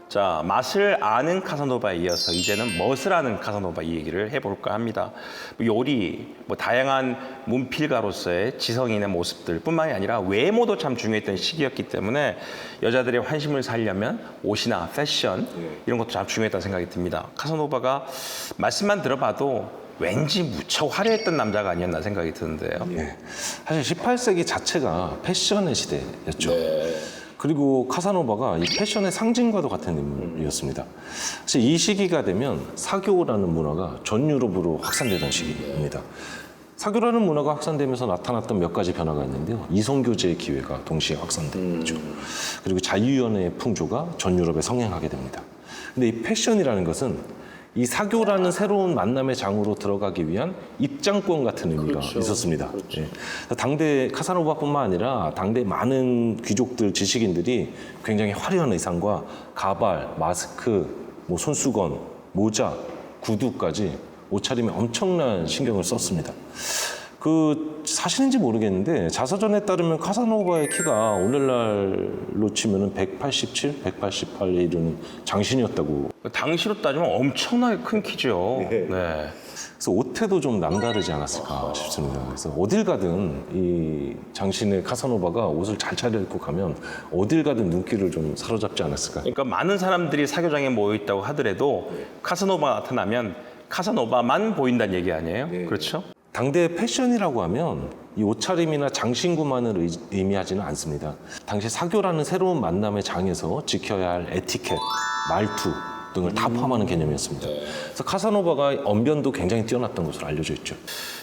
자, 맛을 아는 카사노바에 이어서 이제는 멋을 아는 카사노바 이 얘기를 해볼까 합니다. 요리, 다양한 문필가로서의 지성인의 모습들 뿐만이 아니라 외모도 참 중요했던 시기였기 때문에 여자들의 환심을 살려면 옷이나 패션 이런 것도 참 중요했다는 생각이 듭니다. 카사노바가 말씀만 들어봐도 왠지 무척 화려했던 남자가 아니었나 생각이 드는데요. 예. 사실 18세기 자체가 패션의 시대였죠. 그리고 카사노바가 이 패션의 상징과도 같은 인물이었습니다. 사실 이 시기가 되면 사교라는 문화가 전 유럽으로 확산되던 시기입니다. 사교라는 문화가 확산되면서 나타났던 몇 가지 변화가 있는데요. 이성교제의 기회가 동시에 확산되죠. 그리고 자유연애의 풍조가 전 유럽에 성행하게 됩니다. 근데 이 패션이라는 것은 이 사교라는 새로운 만남의 장으로 들어가기 위한 입장권 같은 의미가 있었습니다. 예. 당대 카사노바뿐만 아니라 당대 많은 귀족들, 지식인들이 굉장히 화려한 의상과 가발, 마스크, 손수건, 모자, 구두까지 옷차림에 엄청난 신경을 썼습니다. 사실인지 모르겠는데 자서전에 따르면 카사노바의 키가 오늘날로 치면 187, 188에 이르는 장신이었다고. 당시로 따지면 엄청나게 큰 키죠. 네. 그래서 옷태도 좀 남다르지 않았을까 싶습니다. 그래서 어딜 가든 이 장신의 카사노바가 옷을 잘 차려입고 가면 어딜 가든 눈길을 좀 사로잡지 않았을까. 그러니까 많은 사람들이 사교장에 모여 있다고 하더라도 카사노바가 나타나면 카사노바만 보인다는 얘기 아니에요? 그렇죠? 당대 패션이라고 하면 이 옷차림이나 장신구만을 의미하지는 않습니다. 당시 사교라는 새로운 만남의 장에서 지켜야 할 에티켓, 말투 등을 다 포함하는 개념이었습니다. 그래서 카사노바가 언변도 굉장히 뛰어났던 것으로 알려져 있죠.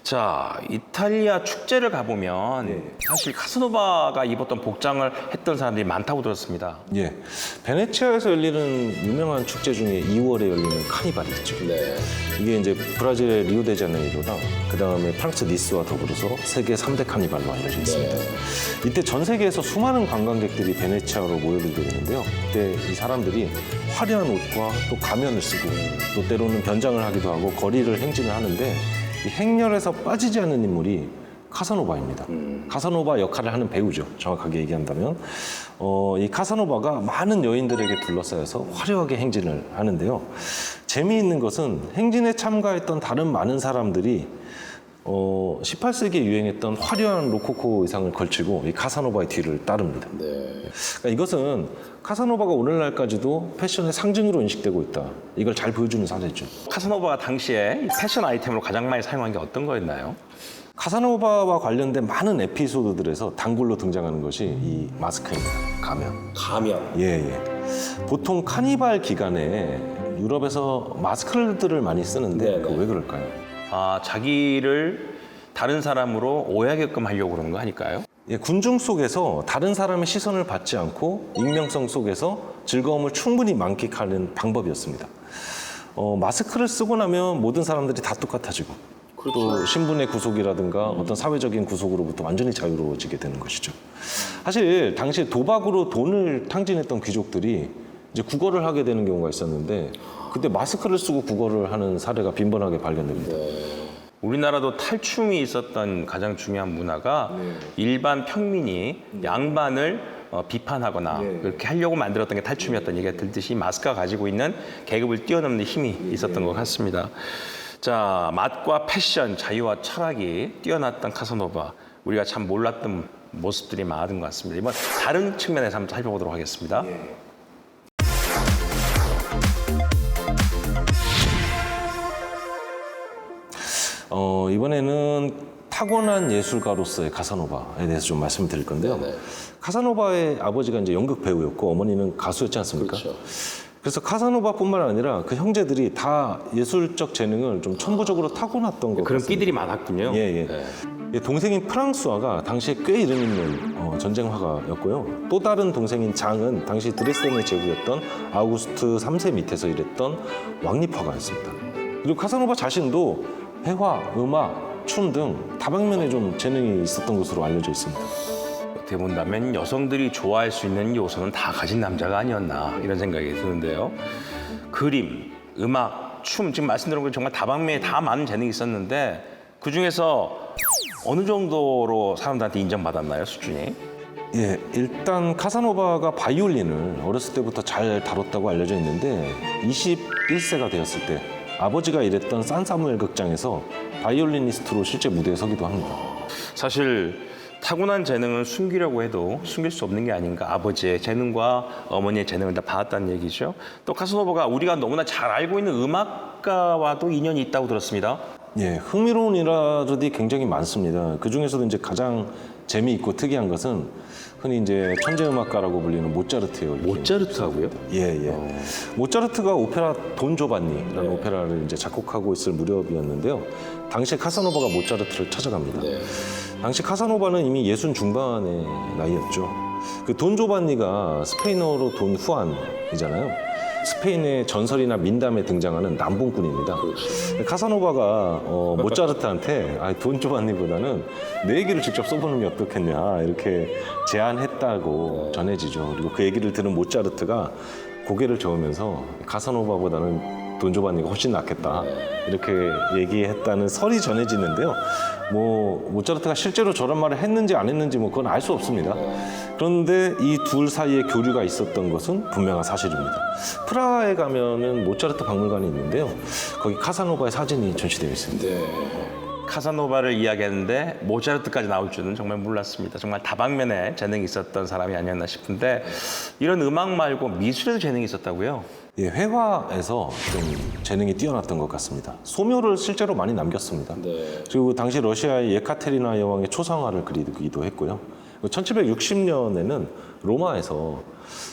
자, 이탈리아 축제를 가보면 사실 카사노바가 입었던 복장을 했던 사람들이 많다고 들었습니다. 예, 베네치아에서 열리는 유명한 축제 중에 2월에 열리는 카니발이 있죠. 이게 이제 브라질의 리오데자네이루랑 그 다음에 프랑스 니스와 더불어서 세계 3대 카니발로 알려져 있습니다. 이때 전 세계에서 수많은 관광객들이 베네치아로 모여들게 되는데요. 그때 이 사람들이 화려한 옷과 또 가면을 쓰고 또 때로는 변장을 하기도 하고 거리를 행진을 하는데 이 행렬에서 빠지지 않는 인물이 카사노바입니다. 카사노바 역할을 하는 배우죠. 정확하게 얘기한다면 이 카사노바가 많은 여인들에게 둘러싸여서 화려하게 행진을 하는데요. 재미있는 것은 행진에 참가했던 다른 많은 사람들이 18세기에 유행했던 화려한 로코코 의상을 걸치고 이 카사노바의 뒤를 따릅니다. 그러니까 이것은 카사노바가 오늘날까지도 패션의 상징으로 인식되고 있다. 이걸 잘 보여주는 사례죠. 카사노바가 당시에 패션 아이템으로 가장 많이 사용한 게 어떤 거였나요? 카사노바와 관련된 많은 에피소드들에서 단골로 등장하는 것이 이 마스크입니다. 가면. 예. 보통 카니발 기간에 유럽에서 마스크들을 많이 쓰는데 왜 그럴까요? 자기를 다른 사람으로 오해하게끔 하려고 그러는 거 아닐까요? 예, 군중 속에서 다른 사람의 시선을 받지 않고 익명성 속에서 즐거움을 충분히 만끽하는 방법이었습니다. 마스크를 쓰고 나면 모든 사람들이 다 똑같아지고 또 신분의 구속이라든가 어떤 사회적인 구속으로부터 완전히 자유로워지게 되는 것이죠. 사실 당시 도박으로 돈을 탕진했던 귀족들이 이제 구걸을 하게 되는 경우가 있었는데 그때 마스크를 쓰고 구걸을 하는 사례가 빈번하게 발견됩니다. 우리나라도 탈춤이 있었던 가장 중요한 문화가 일반 평민이 양반을 비판하거나 그렇게 하려고 만들었던 게 탈춤이었던 얘기가 들듯이 마스크가 가지고 있는 계급을 뛰어넘는 힘이 있었던 것 같습니다. 자, 맛과 패션, 자유와 철학이 뛰어났던 카사노바, 우리가 참 몰랐던 모습들이 많은 것 같습니다. 이번 다른 측면에서 한번 살펴보도록 하겠습니다. 이번에는 타고난 예술가로서의 카사노바에 대해서 좀 말씀을 드릴 건데요. 카사노바의 아버지가 이제 연극 배우였고 어머니는 가수였지 않습니까? 그래서 카사노바뿐만 아니라 그 형제들이 다 예술적 재능을 좀 천부적으로 타고났던 것 그런 같습니다. 끼들이 많았군요. 예, 동생인 프랑스화가 당시에 꽤 이름 있는 전쟁화가였고요. 또 다른 동생인 장은 당시 드레스덴의 제국이었던 아우구스트 3세 밑에서 일했던 왕립화가였습니다. 그리고 카사노바 자신도 회화, 음악, 춤 등 다방면에 좀 재능이 있었던 것으로 알려져 있습니다. 어떻게 본다면 여성들이 좋아할 수 있는 요소는 다 가진 남자가 아니었나 이런 생각이 드는데요. 그림, 음악, 춤 지금 말씀드린 건 정말 다방면에 다 많은 재능이 있었는데 그중에서 어느 정도로 사람들한테 인정받았나요, 수준이? 예, 일단 카사노바가 바이올린을 어렸을 때부터 잘 다뤘다고 알려져 있는데 21세가 되었을 때 아버지가 일했던 산사무엘 극장에서 바이올리니스트로 실제 무대에 서기도 합니다. 사실 타고난 재능은 숨기려고 해도 숨길 수 없는 게 아닌가. 아버지의 재능과 어머니의 재능을 다 받았다는 얘기죠. 또 카사노바가 우리가 너무나 잘 알고 있는 음악가와도 인연이 있다고 들었습니다. 예, 흥미로운 일화들이 굉장히 많습니다. 그 중에서도 이제 가장 재미있고 특이한 것은 흔히 이제 천재 음악가라고 불리는 모차르트예요. 모차르트하고요? 예. 모차르트가 오페라 돈 조반니라는 오페라를 이제 작곡하고 있을 무렵이었는데요. 당시 카사노바가 모차르트를 찾아갑니다. 당시 카사노바는 이미 60 중반의 나이였죠. 그 돈 조반니가 스페인어로 돈 후안이잖아요. 스페인의 전설이나 민담에 등장하는 남봉꾼입니다. 카사노바가 모차르트한테 돈 조반니보다는 내 얘기를 직접 써보는 게 어떻겠냐 이렇게 제안했다고 전해지죠. 그리고 그 얘기를 들은 모차르트가 고개를 저으면서 카사노바보다는 돈 조반니가 훨씬 낫겠다 이렇게 얘기했다는 설이 전해지는데요. 모차르트가 실제로 저런 말을 했는지 안 했는지 그건 알 수 없습니다. 그런데 이 둘 사이에 교류가 있었던 것은 분명한 사실입니다. 프라하에 가면은 모차르트 박물관이 있는데요. 거기 카사노바의 사진이 전시되어 있습니다. 카사노바를 이야기했는데 모차르트까지 나올 줄은 정말 몰랐습니다. 정말 다방면에 재능이 있었던 사람이 아니었나 싶은데 이런 음악 말고 미술에도 재능이 있었다고요? 예, 회화에서 좀 재능이 뛰어났던 것 같습니다. 소묘를 실제로 많이 남겼습니다. 그리고 당시 러시아의 예카테리나 여왕의 초상화를 그리기도 했고요. 1760년에는 로마에서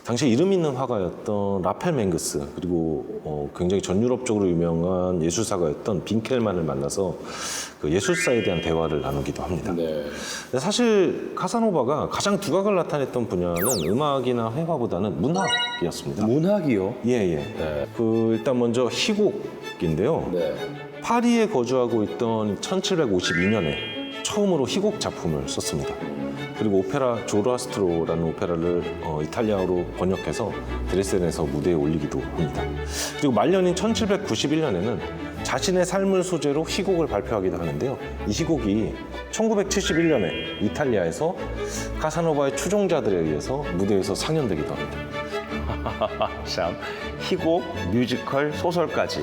당시 이름 있는 화가였던 라펠 맹그스 그리고 굉장히 전 유럽적으로 유명한 예술사가였던 빈켈만을 만나서 그 예술사에 대한 대화를 나누기도 합니다. 근데 사실 카사노바가 가장 두각을 나타냈던 분야는 음악이나 회화보다는 문학이었습니다. 문학이요? 예. 일단 먼저 희곡인데요. 파리에 거주하고 있던 1752년에 처음으로 희곡 작품을 썼습니다. 그리고 오페라 조로아스트로라는 오페라를 이탈리아어로 번역해서 드레스덴에서 무대에 올리기도 합니다. 그리고 말년인 1791년에는 자신의 삶을 소재로 희곡을 발표하기도 하는데요. 이 희곡이 1971년에 이탈리아에서 카사노바의 추종자들에 의해서 무대에서 상연되기도 합니다. 참, 희곡, 뮤지컬, 소설까지.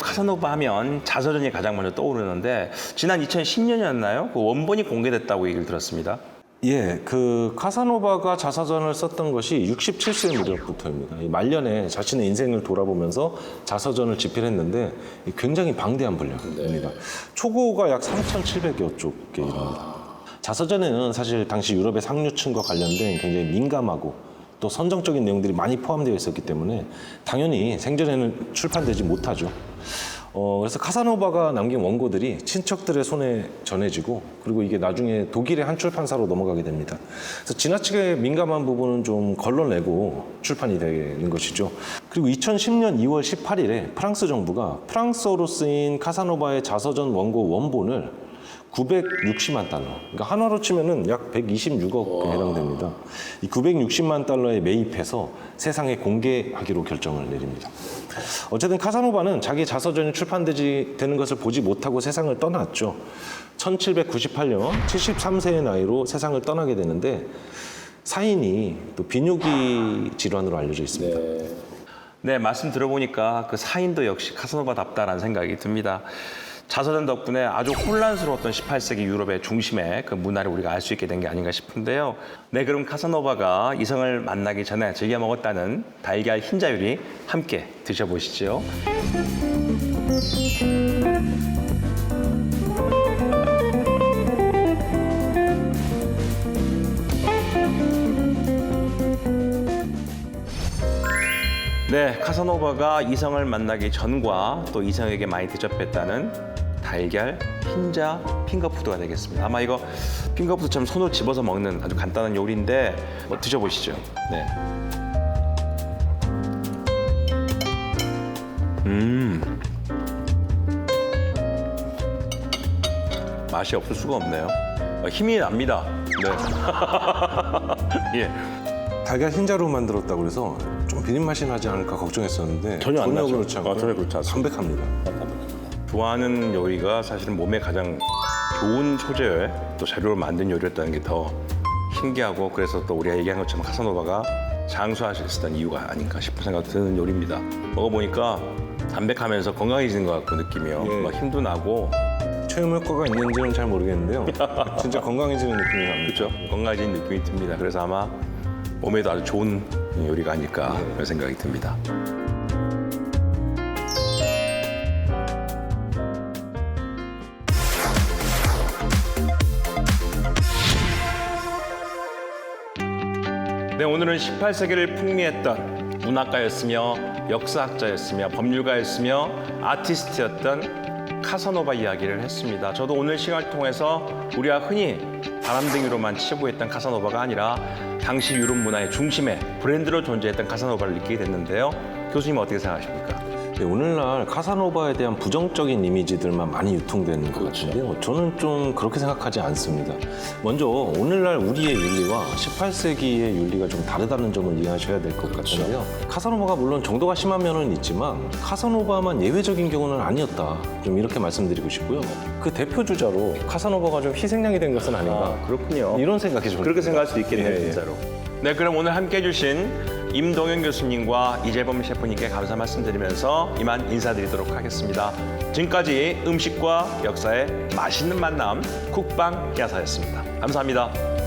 카사노바 하면 자서전이 가장 먼저 떠오르는데 지난 2010년이었나요? 그 원본이 공개됐다고 얘기를 들었습니다. 예, 그 카사노바가 자서전을 썼던 것이 67세 무렵부터입니다. 이 말년에 자신의 인생을 돌아보면서 자서전을 집필했는데 굉장히 방대한 분량입니다. 초고가 약 3,700여 쪽에 이릅니다. 자서전에는 사실 당시 유럽의 상류층과 관련된 굉장히 민감하고 또 선정적인 내용들이 많이 포함되어 있었기 때문에 당연히 생전에는 출판되지 못하죠. 그래서 카사노바가 남긴 원고들이 친척들의 손에 전해지고 그리고 이게 나중에 독일의 한 출판사로 넘어가게 됩니다. 그래서 지나치게 민감한 부분은 좀 걸러내고 출판이 되는 것이죠. 그리고 2010년 2월 18일에 프랑스 정부가 프랑스어로 쓰인 카사노바의 자서전 원고 원본을 960만 달러, 그러니까 한화로 치면은 약 126억에 해당됩니다. 이 960만 달러에 매입해서 세상에 공개하기로 결정을 내립니다. 어쨌든 카사노바는 자기 자서전이 출판되는 것을 보지 못하고 세상을 떠났죠. 1798년 73세의 나이로 세상을 떠나게 되는데 사인이 또 비뇨기 질환으로 알려져 있습니다. 네, 말씀 들어보니까 그 사인도 역시 카사노바답다라는 생각이 듭니다. 자서전 덕분에 아주 혼란스러웠던 18세기 유럽의 중심의 그 문화를 우리가 알 수 있게 된 게 아닌가 싶은데요. 네, 그럼 카사노바가 이성을 만나기 전에 즐겨 먹었다는 달걀 흰자 요리 함께 드셔보시죠. 네, 카사노바가 이성을 만나기 전과 또 이성에게 많이 대접했다는 달걀 흰자 핑거푸드가 되겠습니다. 아마 이거 핑거푸드처럼 손으로 집어서 먹는 아주 간단한 요리인데 드셔보시죠. 네. 맛이 없을 수가 없네요. 힘이 납니다. 네. 예. 달걀 흰자로 만들었다고 그래서 좀 비린 맛이 나지 않을까 걱정했었는데 전혀 안 나죠. 그렇지 않고 전혀 그렇지 않습니다. 담백합니다. 좋아하는 요리가 사실은 몸에 가장 좋은 소재 또 재료로 만든 요리였다는 게 더 신기하고 그래서 또 우리가 얘기한 것처럼 카사노바가 장수할 수 있었던 이유가 아닌가 싶은 생각 드는 요리입니다. 먹어보니까 담백하면서 건강해지는 것 같고 느낌이요. 예. 막 힘도 나고 체험 효과가 있는지는 잘 모르겠는데요. 진짜 건강해지는 느낌이 납니다. 그렇죠. 건강해지는 느낌이 듭니다. 그래서 아마 몸에도 아주 좋은 요리가 아닐까 그런 생각이 듭니다. 네, 오늘은 18세기를 풍미했던 문학가였으며 역사학자였으며 법률가였으며 아티스트였던 카사노바 이야기를 했습니다. 저도 오늘 시간을 통해서 우리가 흔히 바람둥이로만 치부했던 카사노바가 아니라 당시 유럽 문화의 중심에 브랜드로 존재했던 카사노바를 느끼게 됐는데요. 교수님 어떻게 생각하십니까? 네, 오늘날 카사노바에 대한 부정적인 이미지들만 많이 유통되는 것 같은데요. 저는 좀 그렇게 생각하지 않습니다. 먼저 오늘날 우리의 윤리와 18세기의 윤리가 좀 다르다는 점을 이해하셔야 될 것 같은데요. 카사노바가 물론 정도가 심한 면은 있지만 카사노바만 예외적인 경우는 아니었다. 좀 이렇게 말씀드리고 싶고요. 그 대표 주자로 카사노바가 좀 희생양이 된 것은 아닌가. 그렇군요. 이런 생각이 좀 그렇게 생각할 수도 있겠네요, 예, 예. 진짜로. 네, 그럼 오늘 함께해 주신 임동현 교수님과 이재범 셰프님께 감사 말씀드리면서 이만 인사드리도록 하겠습니다. 지금까지 음식과 역사의 맛있는 만남 쿡방 야사였습니다. 감사합니다.